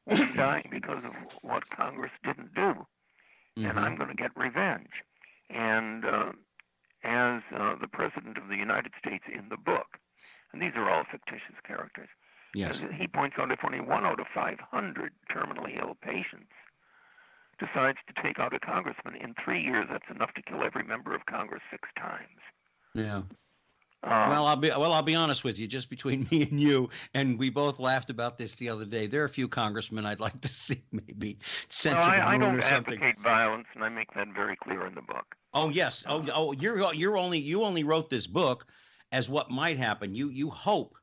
Speaker 3: I'm dying because of what Congress didn't do. Mm-hmm. And I'm going to get revenge. And as the President of the United States in the book, and these are all fictitious characters,
Speaker 2: yes,
Speaker 3: he points out if only 1 out of 500 terminally ill patients decides to take out a congressman in 3 years, that's enough to kill every member of Congress 6 times.
Speaker 2: Yeah. Well, I'll be honest with you, just between me and you, and we both laughed about this the other day. There are a few congressmen I'd like to see maybe sent to the moon
Speaker 3: I don't
Speaker 2: or something.
Speaker 3: advocate violence, and I make that very clear in the book.
Speaker 2: Oh yes. You only wrote this book as what might happen. You hope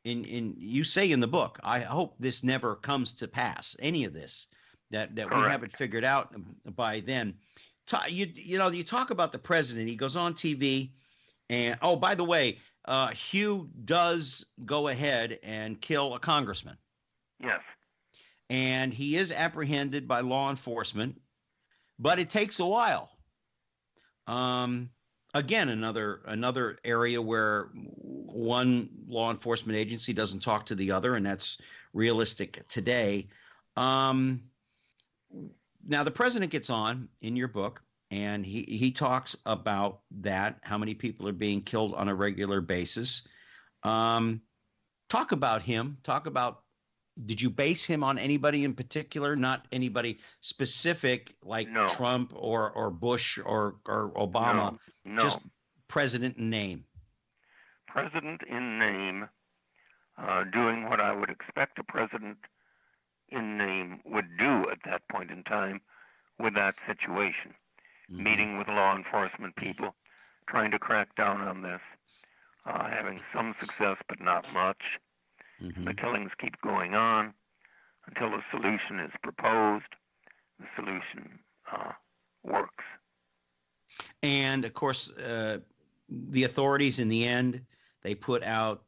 Speaker 2: you say in the book, I hope this never comes to pass. Any of this that we have it figured out by then. You talk about the president. He goes on TV. And, oh, by the way, Hugh does go ahead and kill a congressman.
Speaker 3: Yes.
Speaker 2: And he is apprehended by law enforcement, but it takes a while. Again, another area where one law enforcement agency doesn't talk to the other, and that's realistic today. Now, the president gets on in your book. And he talks about that, how many people are being killed on a regular basis. Talk about him. Talk about, did you base him on anybody in particular, not anybody specific like Trump or Bush or Obama?
Speaker 3: No.
Speaker 2: Just president in name.
Speaker 3: President in name, doing what I would expect a president in name would do at that point in time with that situation. Mm-hmm. Meeting with law enforcement people, trying to crack down on this, having some success but not much. Mm-hmm. The killings keep going on until a solution is proposed. The solution works.
Speaker 2: And, of course, the authorities in the end, they put out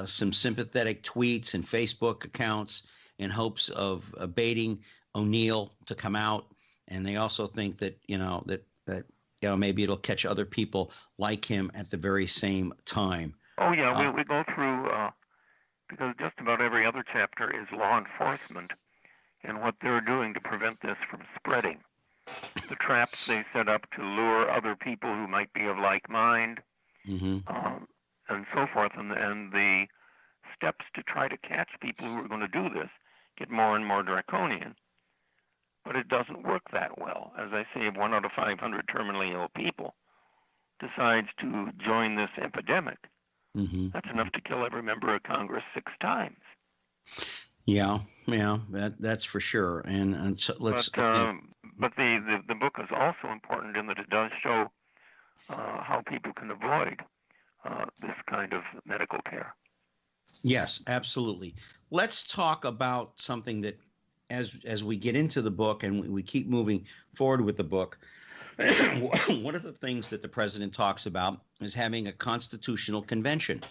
Speaker 2: some sympathetic tweets and Facebook accounts in hopes of baiting O'Neill to come out. And they also think that, maybe it'll catch other people like him at the very same time.
Speaker 3: Oh, yeah, we go through, because just about every other chapter is law enforcement and what they're doing to prevent this from spreading. The traps they set up to lure other people who might be of like mind, mm-hmm. And so forth. And the steps to try to catch people who are going to do this get more and more draconian. But it doesn't work that well. As I say, if 1 out of 500 terminally ill people decides to join this epidemic, mm-hmm. that's enough to kill every member of Congress 6 times.
Speaker 2: Yeah, that's for sure. And so let's.
Speaker 3: But the book is also important in that it does show how people can avoid this kind of medical care.
Speaker 2: Yes, absolutely. Let's talk about something that. As we get into the book and we keep moving forward with the book, one of the things that the president talks about is having a constitutional convention,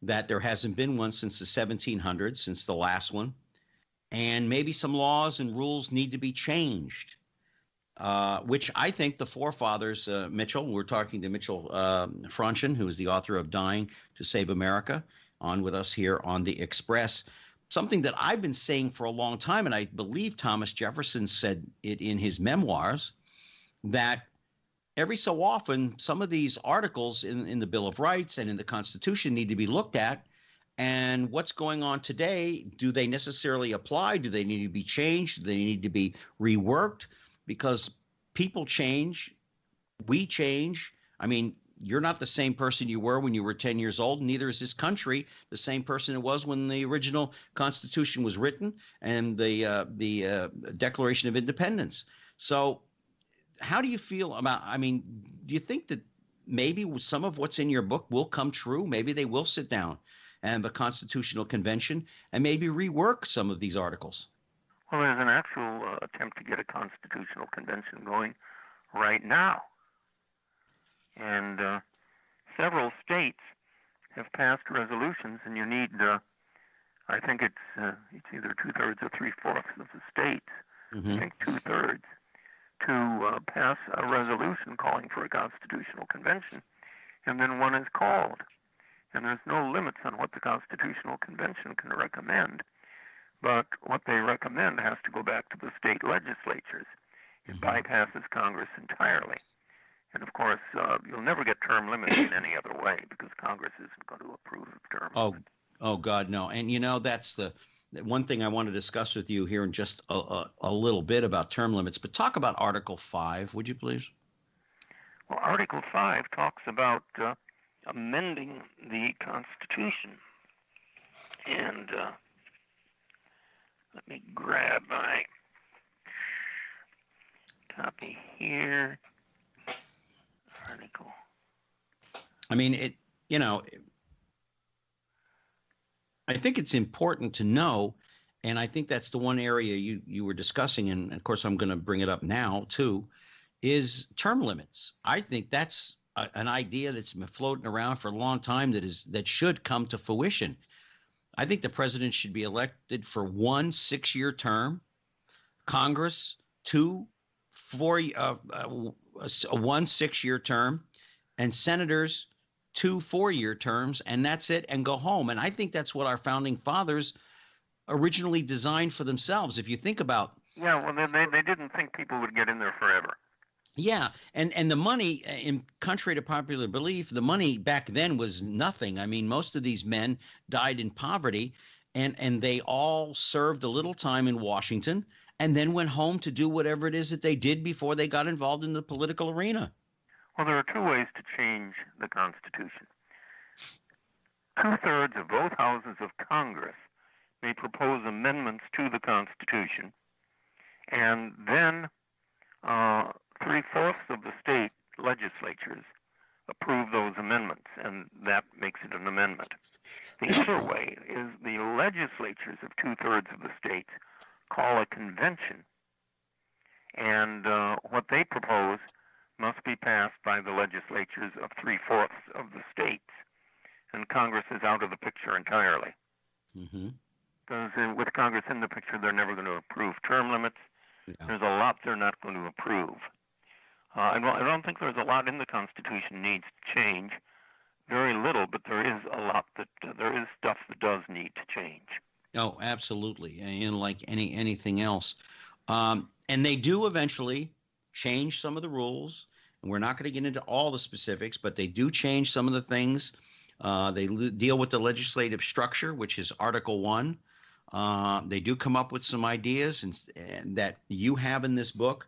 Speaker 2: that there hasn't been one since the 1700s, since the last one, and maybe some laws and rules need to be changed, which I think the forefathers, Mitchell, we're talking to Mitchell Fronchen, who is the author of Dying to Save America, on with us here on the Express. Something that I've been saying for a long time, and I believe Thomas Jefferson said it in his memoirs, that every so often some of these articles in the Bill of Rights and in the Constitution need to be looked at. And what's going on today, do they necessarily apply? Do they need to be changed? Do they need to be reworked? Because people change, we change. I mean, you're not the same person you were when you were 10 years old. Neither is this country the same person it was when the original Constitution was written and the Declaration of Independence. So how do you feel about, I mean, do you think that maybe some of what's in your book will come true? Maybe they will sit down and the Constitutional Convention and maybe rework some of these articles.
Speaker 3: Well, there's an actual attempt to get a Constitutional Convention going right now. And several states have passed resolutions, and you need, I think it's either 2/3 or 3/4 of the states, I think 2/3, to pass a resolution calling for a Constitutional Convention, and then one is called. And there's no limits on what the Constitutional Convention can recommend, but what they recommend has to go back to the state legislatures. It bypasses Congress entirely. And of course, you'll never get term limits in any other way because Congress isn't going to approve of term limits.
Speaker 2: Oh, God, no. And, that's the one thing I want to discuss with you here in just a little bit about term limits. But talk about Article 5, would you please?
Speaker 3: Well, Article 5 talks about amending the Constitution. And let me grab my copy here. Article.
Speaker 2: I mean, I think it's important to know, and I think that's the one area you were discussing, and of course I'm going to bring it up now too, is term limits. I think that's an idea that's been floating around for a long time that should come to fruition. I think the president should be elected for 1 6-year term, Congress 2 1 6-year term, and senators 2 4-year terms, and that's it, and go home. And I think that's what our founding fathers originally designed for themselves. If you think about,
Speaker 3: well, they didn't think people would get in there forever.
Speaker 2: Yeah, and the money, in contrary to popular belief, the money back then was nothing. I mean, most of these men died in poverty, and they all served a little time in Washington and then went home to do whatever it is that they did before they got involved in the political arena.
Speaker 3: Well, there are 2 ways to change the Constitution. 2/3 of both houses of Congress may propose amendments to the Constitution, and then 3/4 of the state legislatures approve those amendments, and that makes it an amendment. The other way is the legislatures of 2/3 of the states call a convention, and what they propose must be passed by the legislatures of 3/4 of the states, and Congress is out of the picture entirely. Because with Congress in the picture, they're never going to approve term limits. Yeah. There's a lot they're not going to approve. I don't think there's a lot in the Constitution needs to change. Very little, but there is a lot there is stuff that does need to change.
Speaker 2: Oh, absolutely, and like anything else, and they do eventually change some of the rules. And we're not going to get into all the specifics, but they do change some of the things. They deal with the legislative structure, which is Article 1. They do come up with some ideas and that you have in this book,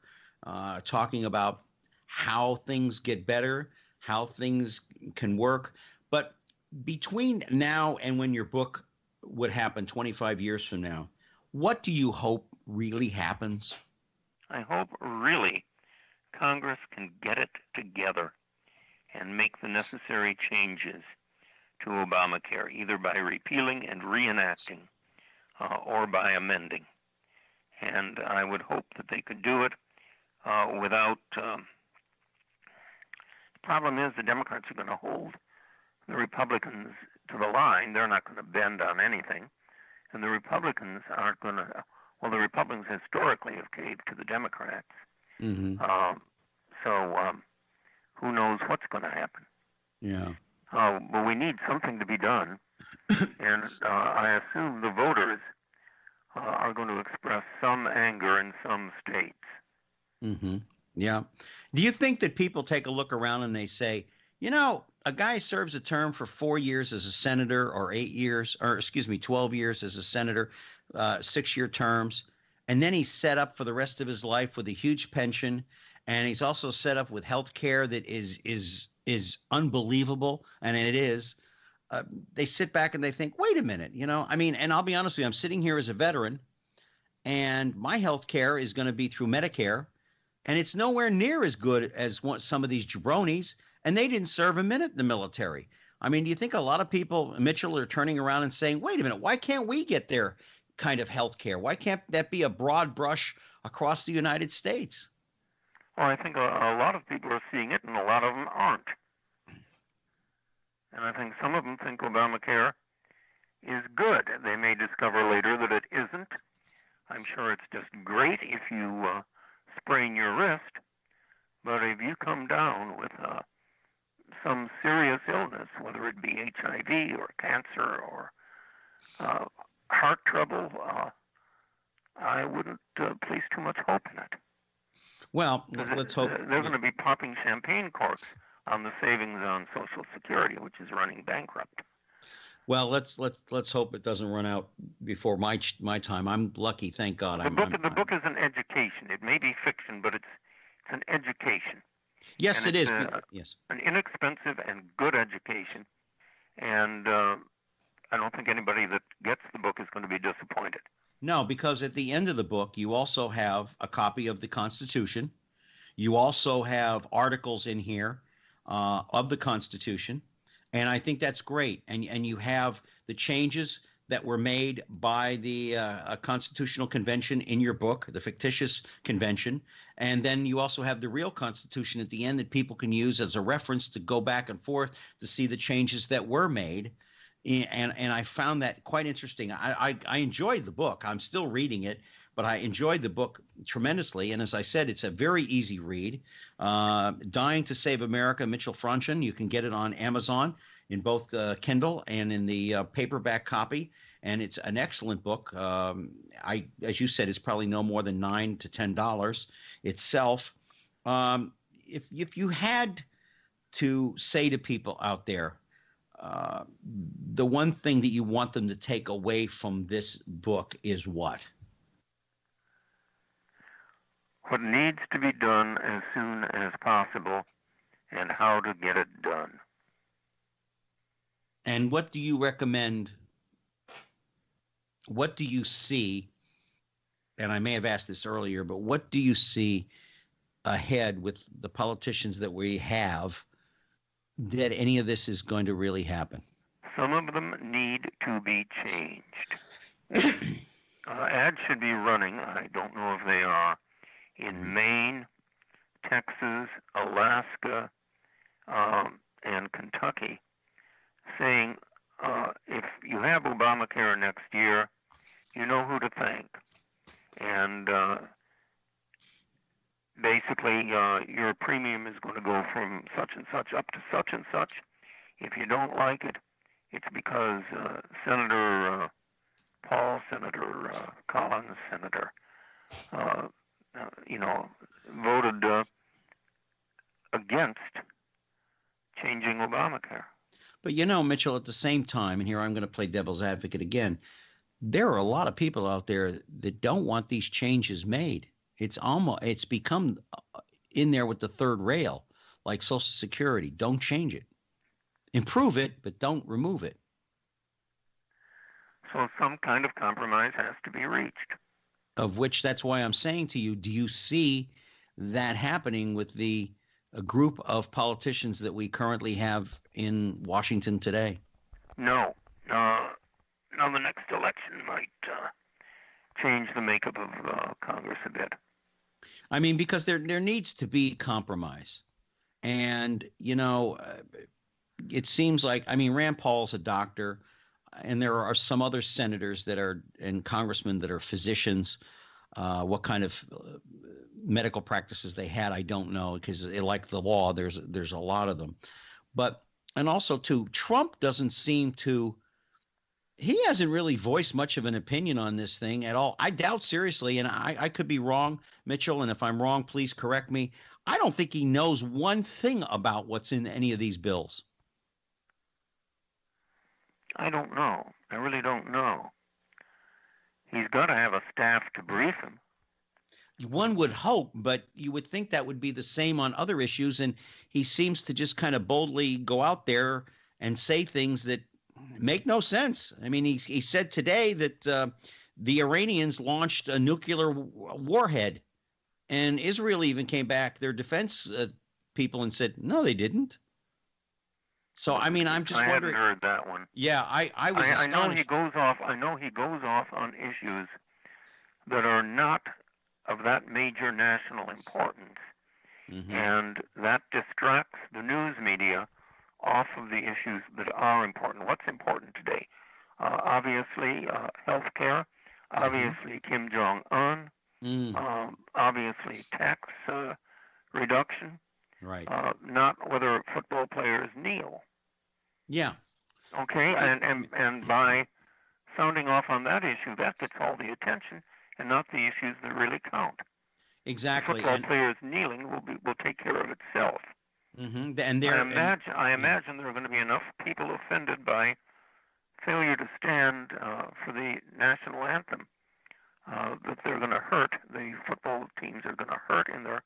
Speaker 2: talking about how things get better, how things can work. But between now and when your book would happen 25 years from now, what do you hope really happens?
Speaker 3: I hope really Congress can get it together and make the necessary changes to Obamacare, either by repealing and reenacting or by amending. And I would hope that they could do it without... the problem is the Democrats are going to hold the Republicans to the line. They're not going to bend on anything. And the Republicans aren't going to... Well, the Republicans historically have caved to the Democrats. So who knows what's going to happen?
Speaker 2: Yeah.
Speaker 3: But we need something to be done. And I assume the voters are going to express some anger in some states.
Speaker 2: Yeah. Do you think that people take a look around and they say, a guy serves a term for 4 years as a senator, or 12 years as a senator, 6-year terms, and then he's set up for the rest of his life with a huge pension, and he's also set up with health care that is is unbelievable, and it is. They sit back and they think, wait a minute, I mean, and I'll be honest with you, I'm sitting here as a veteran, and my health care is going to be through Medicare, and it's nowhere near as good as some of these jabronis, and they didn't serve a minute in the military. I mean, do you think a lot of people, Mitchell, are turning around and saying, wait a minute, why can't we get their kind of health care? Why can't that be a broad brush across the United States?
Speaker 3: Well, I think a lot of people are seeing it, and a lot of them aren't. And I think some of them think Obamacare is good. They may discover later that it isn't. I'm sure it's just great if you sprain your wrist, but if you come down with some serious illness, whether it be HIV or cancer or heart trouble, I wouldn't place too much hope in it.
Speaker 2: Well, let's hope.
Speaker 3: They're going to be popping champagne corks on the savings on Social Security, which is running bankrupt.
Speaker 2: Well, let's hope it doesn't run out before my time. I'm lucky, thank God.
Speaker 3: The book is an education. It may be fiction, but it's an education.
Speaker 2: Yes, it is. Yes,
Speaker 3: an inexpensive and good education, and I don't think anybody that gets the book is going to be disappointed.
Speaker 2: No, because at the end of the book, you also have a copy of the Constitution. You also have articles in here of the Constitution, and I think that's great. And you have the changes that were made by the Constitutional Convention in your book, the fictitious convention, and then you also have the real Constitution at the end that people can use as a reference to go back and forth to see the changes that were made. And I found that quite interesting. I enjoyed the book. I'm still reading it, but I enjoyed the book tremendously. And as I said, it's a very easy read. Dying to Save America, Mitchell Fronchen. You can get it on Amazon in both Kindle and in the paperback copy. And it's an excellent book. As you said, it's probably no more than $9 to $10 itself. If you had to say to people out there, the one thing that you want them to take away from this book is what?
Speaker 3: What needs to be done as soon as possible and how to get it done.
Speaker 2: And what do you recommend? What do you see? And I may have asked this earlier, but what do you see ahead with the politicians that we have, that any of this is going to really happen?
Speaker 3: Some of them need to be changed. Ads should be running, I don't know if they are, in Maine, Texas, Alaska, and Kentucky, saying if you have Obamacare next year, you know who to thank. And basically, your premium is going to go from such and such up to such and such. If you don't like it, it's because Senator Paul, Senator Collins, Senator, voted against changing Obamacare.
Speaker 2: But Mitchell, at the same time, and here I'm going to play devil's advocate again, there are a lot of people out there that don't want these changes made. It's become in there with the third rail, like Social Security. Don't change it. Improve it, but don't remove it.
Speaker 3: So some kind of compromise has to be reached.
Speaker 2: Of which, that's why I'm saying to you, do you see that happening with a group of politicians that we currently have in Washington today?
Speaker 3: No. The next election might change the makeup of Congress a bit.
Speaker 2: I mean, because there needs to be compromise. And, it seems like, Rand Paul's a doctor, and there are some other senators and congressmen that are physicians. What kind of medical practices they had, I don't know, because like the law, there's a lot of them. And also, too, Trump doesn't seem to, he hasn't really voiced much of an opinion on this thing at all. I doubt seriously, and I could be wrong, Mitchell, and if I'm wrong, please correct me. I don't think he knows one thing about what's in any of these bills.
Speaker 3: I don't know. I really don't know. He's got to have a staff to brief him.
Speaker 2: One would hope, but you would think that would be the same on other issues. And he seems to just kind of boldly go out there and say things that make no sense. I mean, he said today that the Iranians launched a nuclear warhead, and Israel even came back, their defense people, and said, no, they didn't. So, I mean, I'm just wondering.
Speaker 3: I hadn't heard that one.
Speaker 2: Yeah, I was astonished.
Speaker 3: I know he goes off on issues that are not of that major national importance, and that distracts the news media off of the issues that are important. What's important today? Obviously, health care, obviously Kim Jong-un, obviously tax reduction,
Speaker 2: right?
Speaker 3: Not whether football players kneel.
Speaker 2: Yeah.
Speaker 3: Okay, and by sounding off on that issue, that gets all the attention, and not the issues that really count.
Speaker 2: Exactly.
Speaker 3: The football players kneeling will take care of itself.
Speaker 2: And
Speaker 3: I imagine there are going to be enough people offended by failure to stand for the national anthem that they're going to hurt. The football teams are going to hurt in their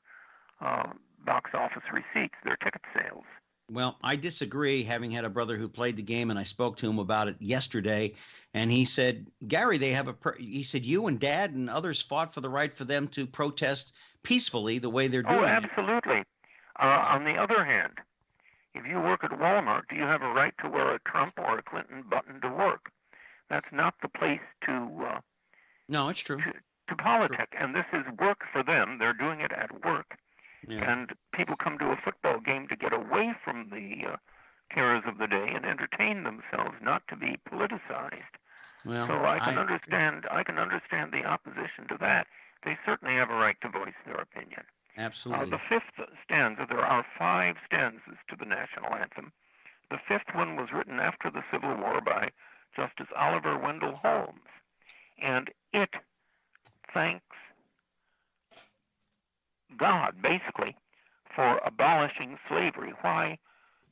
Speaker 3: box office receipts, their ticket sales.
Speaker 2: Well, I disagree, having had a brother who played the game, and I spoke to him about it yesterday, and he said, Gary, he said, you and Dad and others fought for the right for them to protest peacefully the way they're doing.
Speaker 3: Oh, absolutely. On the other hand, if you work at Walmart, do you have a right to wear a Trump or a Clinton button to work? That's not the place to
Speaker 2: no, it's true.
Speaker 3: To politic, and this is work for them. They're doing it at work.
Speaker 2: Yeah.
Speaker 3: And people come to a football game to get away from the cares of the day and entertain themselves, not to be politicized.
Speaker 2: Well,
Speaker 3: so I can understand the opposition to that. They certainly have a right to voice their opinion.
Speaker 2: Absolutely.
Speaker 3: The fifth stanza, there are 5 stanzas to the national anthem. The 5th one was written after the Civil War by Justice Oliver Wendell Holmes, and it thanks God, basically, for abolishing slavery. Why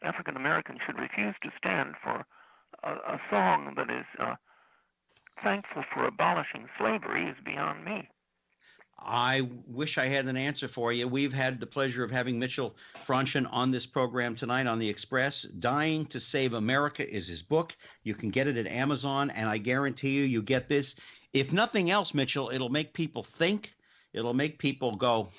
Speaker 3: African Americans should refuse to stand for a song that is thankful for abolishing slavery is beyond me.
Speaker 2: I wish I had an answer for you. We've had the pleasure of having Mitchell Fronchen on this program tonight on the Express. Dying to Save America is his book. You can get it at Amazon, and I guarantee you get this. If nothing else, Mitchell, it'll make people think. It'll make people go,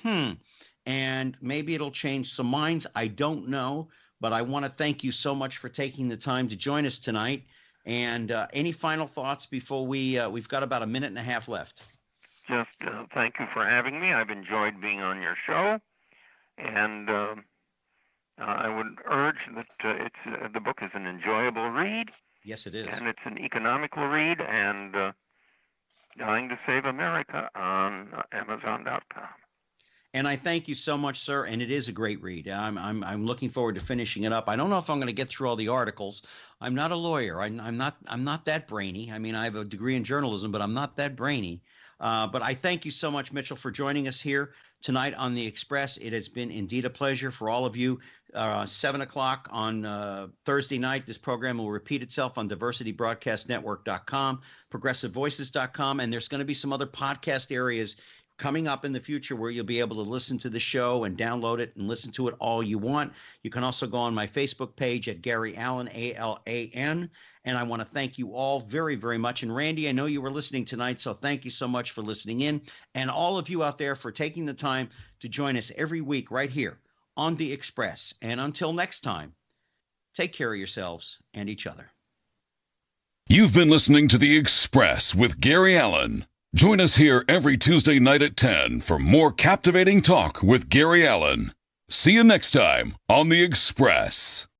Speaker 2: and maybe it'll change some minds. I don't know, but I want to thank you so much for taking the time to join us tonight. And any final thoughts before we've got about a minute and a half left?
Speaker 3: Just thank you for having me. I've enjoyed being on your show, and I would urge that the book is an enjoyable read.
Speaker 2: Yes, it is.
Speaker 3: And it's an economical read, and Dying to Save America on Amazon.com.
Speaker 2: And I thank you so much, sir. And it is a great read. I'm looking forward to finishing it up. I don't know if I'm going to get through all the articles. I'm not a lawyer. I'm not that brainy. I mean, I have a degree in journalism, but I'm not that brainy. But I thank you so much, Mitchell, for joining us here tonight on the Express. It has been indeed a pleasure for all of you. 7 o'clock on Thursday night, this program will repeat itself on diversitybroadcastnetwork.com, progressivevoices.com, and there's going to be some other podcast areas coming up in the future where you'll be able to listen to the show and download it and listen to it all you want. You can also go on my Facebook page at Gary Allen, ALAN. And I want to thank you all very, very much. And Randy, I know you were listening tonight, so thank you so much for listening in. And all of you out there for taking the time to join us every week right here on The Express. And until next time, take care of yourselves and each other.
Speaker 1: You've been listening to The Express with Gary Allen. Join us here every Tuesday night at 10 for more captivating talk with Gary Allen. See you next time on The Express.